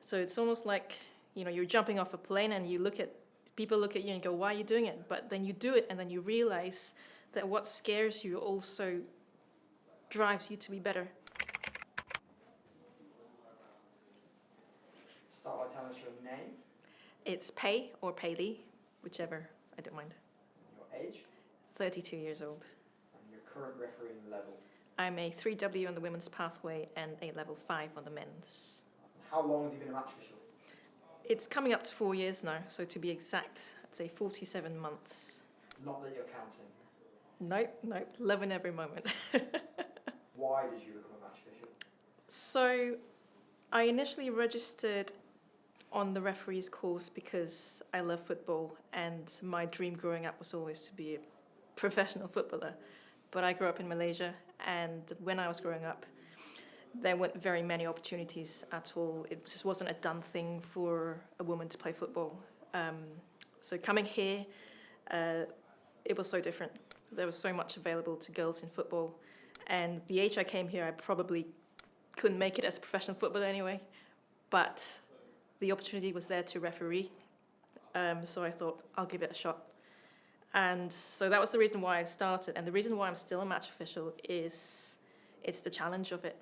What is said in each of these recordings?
So it's almost like, you're jumping off a plane and people look at you and go, why are you doing it? But then you do it and then you realize that what scares you also drives you to be better. Start by telling us your name, It's Pei or Pei, whichever, I don't mind. your age, 32 years old. and your current refereeing level. I'm a 3W on the women's pathway and a level 5 on the men's. How long have you been a match official? It's coming up to 4 years now, so to be exact, I'd say 47 months. Not that you're counting. Nope, loving every moment. Why did you become a match official? So I initially registered on the referee's course because I love football and my dream growing up was always to be a professional footballer. But I grew up in Malaysia, and when I was growing up, there weren't very many opportunities at all. It just wasn't a done thing for a woman to play football. So coming here, it was so different. There was so much available to girls in football. And the age I came here, I probably couldn't make it as a professional footballer anyway. But the opportunity was there to referee. So I thought, I'll give it a shot. And so that was the reason why I started. And the reason why I'm still a match official is it's the challenge of it.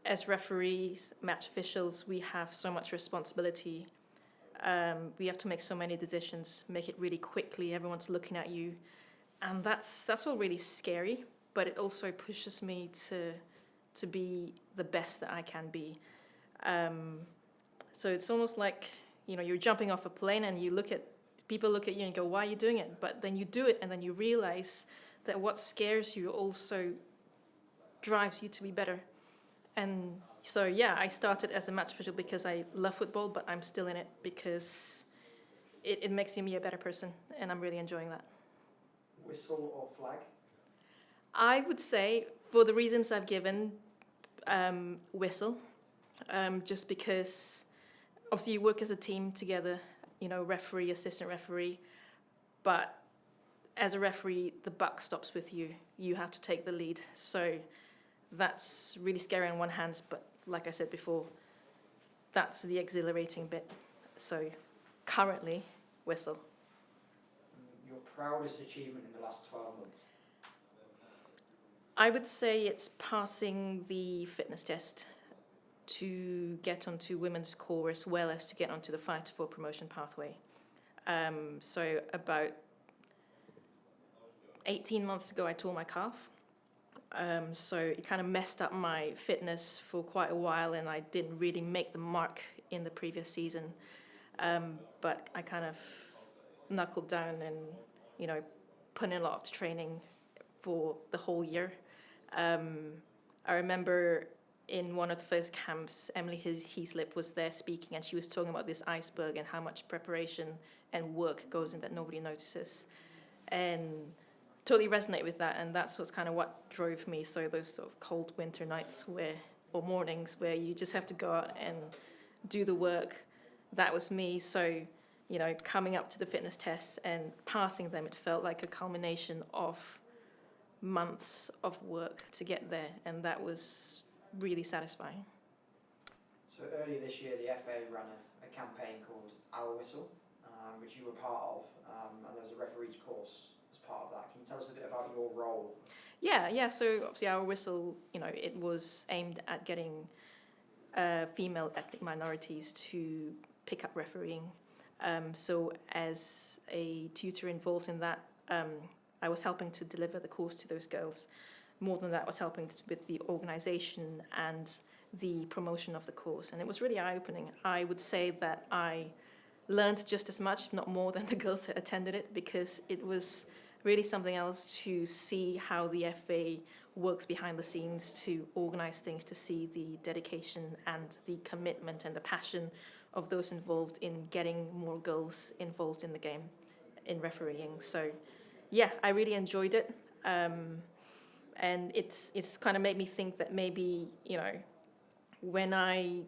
As referees, match officials, we have so much responsibility. We have to make so many decisions, make it really quickly. Everyone's looking at you. And that's all really scary, but it also pushes me to be the best that I can be. So it's almost like, you're jumping off a plane and people look at you and go, why are you doing it? But then you do it and then you realize that what scares you also drives you to be better. And so, yeah, I started as a match official because I love football, but I'm still in it because it makes me a better person, and I'm really enjoying that. Whistle or flag? I would say, for the reasons I've given, whistle, just because obviously you work as a team together, referee, assistant referee, but as a referee, the buck stops with you. You have to take the lead. So that's really scary on one hand, but like I said before, that's the exhilarating bit. So currently, whistle. Your proudest achievement in the last 12 months? I would say it's passing the fitness test to get onto women's core as well as to get onto the Fight for Promotion pathway. So about 18 months ago, I tore my calf. So it kind of messed up my fitness for quite a while, and I didn't really make the mark in the previous season. But I kind of knuckled down and, put in a lot of training for the whole year. I remember in one of the first camps, Emily Heaslip was there speaking, and she was talking about this iceberg and how much preparation and work goes in that nobody notices. And totally resonate with that, and that's what's kind of what drove me. So those sort of cold winter nights or mornings where you just have to go out and do the work, that was me. So, coming up to the fitness tests and passing them, it felt like a culmination of months of work to get there, and that was really satisfying. So earlier this year, the FA ran a campaign called Our Whistle, which you were part of, and there was a referee's course as part of that. Can you tell us a bit about your role? Yeah. So obviously Our Whistle, it was aimed at getting female ethnic minorities to pick up refereeing. So as a tutor involved in that, I was helping to deliver the course to those girls. More than that, I was helping with the organisation and the promotion of the course. And it was really eye-opening. I would say that I learned just as much, if not more, than the girls that attended it, because it was really something else to see how the FA works behind the scenes to organise things, to see the dedication and the commitment and the passion of those involved in getting more girls involved in the game, in refereeing. So, yeah, I really enjoyed it. And it's kind of made me think that maybe, when I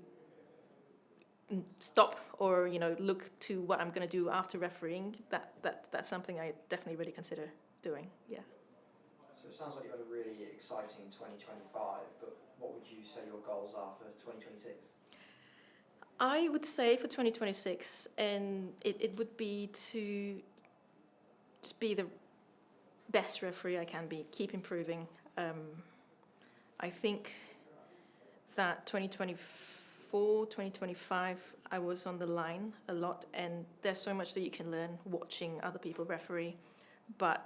stop or, look to what I'm going to do after refereeing, that's something I definitely really consider doing, yeah. So it sounds like you've had a really exciting 2025, but what would you say your goals are for 2026? I would say for 2026, and it would be to just be the best referee I can be, keep improving. I think that 2024, 2025, I was on the line a lot, and there's so much that you can learn watching other people referee, but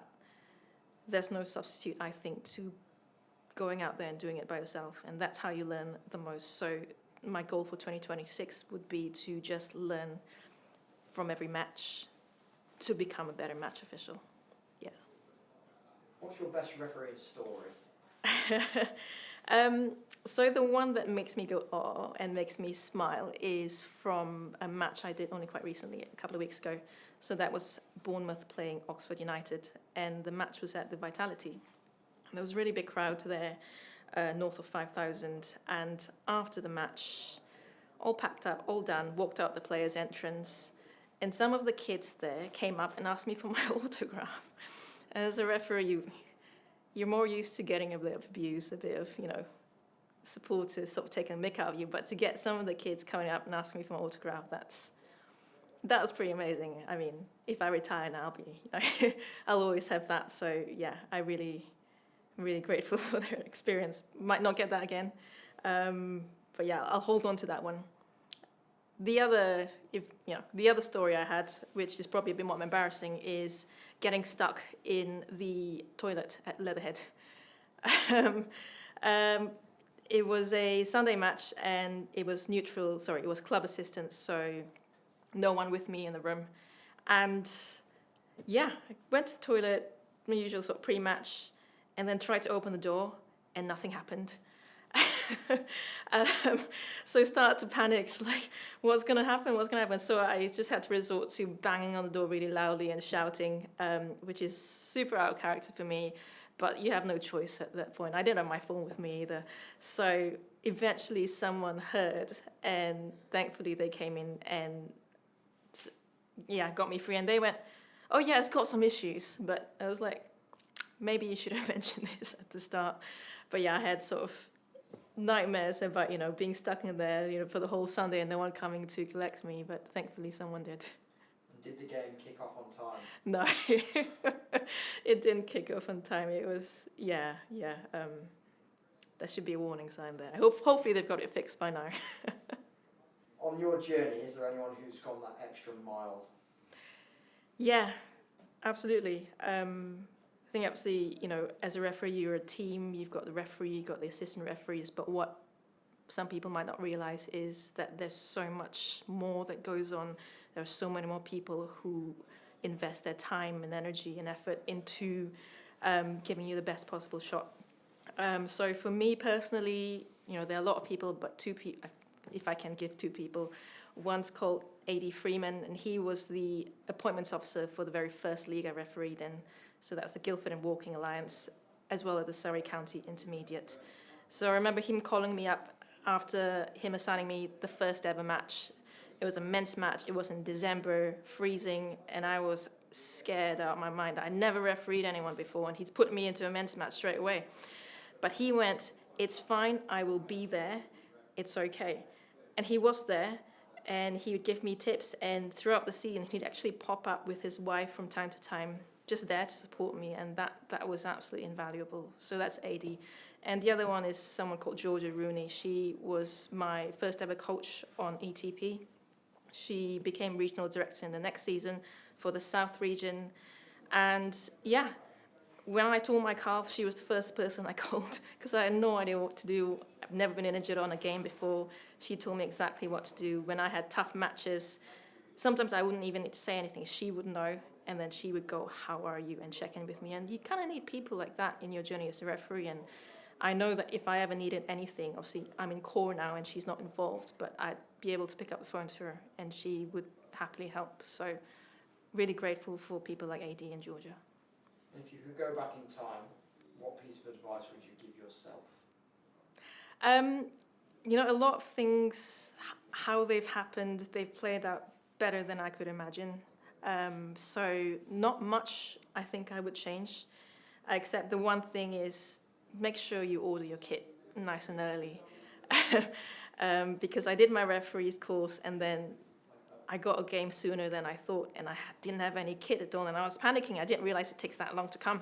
there's no substitute, I think, to going out there and doing it by yourself, and that's how you learn the most. So my goal for 2026 would be to just learn from every match to become a better match official. Yeah. What's your best refereeing story? So the one that makes me go oh and makes me smile is from a match I did only quite recently, a couple of weeks ago. So that was Bournemouth playing Oxford United, and the match was at the Vitality. And there was a really big crowd there, north of 5,000. And after the match, all packed up, all done, walked out the players' entrance, and some of the kids there came up and asked me for my autograph. As a referee, you're more used to getting a bit of abuse, a bit of, supporters sort of taking the mick out of you. But to get some of the kids coming up and asking me for my autograph, that was pretty amazing. I mean, if I retire now, I'll always have that. So yeah, I'm really grateful for their experience. Might not get that again, but yeah, I'll hold on to that one. The other story I had, which is probably a bit more embarrassing, is getting stuck in the toilet at Leatherhead. It was a Sunday match, and it was it was club assistants, so no one with me in the room. And yeah, I went to the toilet, my usual sort of pre-match, and then tried to open the door, and nothing happened. So I started to panic, like, what's going to happen? So I just had to resort to banging on the door really loudly and shouting, which is super out of character for me, but you have no choice at that point. I didn't have my phone with me either. So eventually someone heard, and thankfully they came in and, got me free. And they went, oh yeah, it's got some issues. But I was like, maybe you should have mentioned this at the start. But yeah, I had sort of nightmares about, being stuck in there, for the whole Sunday and no one coming to collect me, but thankfully someone did. Did the game kick off on time? No, it didn't kick off on time. It was, there should be a warning sign there. Hopefully they've got it fixed by now. On your journey, is there anyone who's gone that extra mile? Yeah, absolutely. I think obviously, as a referee, you're a team. You've got the referee, you've got the assistant referees. But what some people might not realize is that there's so much more that goes on. There are so many more people who invest their time and energy and effort into giving you the best possible shot. So for me personally, there are a lot of people, but two people, if I can give two people. One's called A.D. Freeman, and he was the appointments officer for the very first league I refereed in. So that's the Guildford and Woking Alliance, as well as the Surrey County Intermediate. So I remember him calling me up after him assigning me the first ever match. It was a men's match. It was in December, freezing, and I was scared out of my mind. I never refereed anyone before, and he's put me into a men's match straight away. But he went, it's fine, I will be there, it's okay. And he was there, and he would give me tips, and throughout the season, he'd actually pop up with his wife from time to time, just there to support me, and that was absolutely invaluable. So that's AD. And the other one is someone called Georgia Rooney. She was my first ever coach on ETP. She became regional director in the next season for the South region. And yeah, when I tore my calf, she was the first person I called because I had no idea what to do. I've never been injured on a game before. She told me exactly what to do. When I had tough matches, sometimes I wouldn't even need to say anything. She would know, and then she would go, how are you, and check in with me. And you kind of need people like that in your journey as a referee. And I know that if I ever needed anything, obviously I'm in core now and she's not involved, but I'd be able to pick up the phone to her and she would happily help. So really grateful for people like AD and Georgia. And if you could go back in time, what piece of advice would you give yourself? A lot of things, how they've happened, they've played out better than I could imagine. So not much I think I would change, except the one thing is make sure you order your kit nice and early. because I did my referee's course and then I got a game sooner than I thought, and I didn't have any kit at all, and I was panicking. I didn't realize it takes that long to come.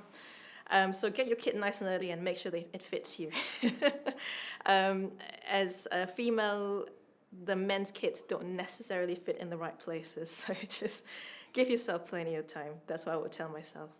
So get your kit nice and early and make sure it fits you. As a female, the men's kits don't necessarily fit in the right places, so just give yourself plenty of time. That's what I would tell myself.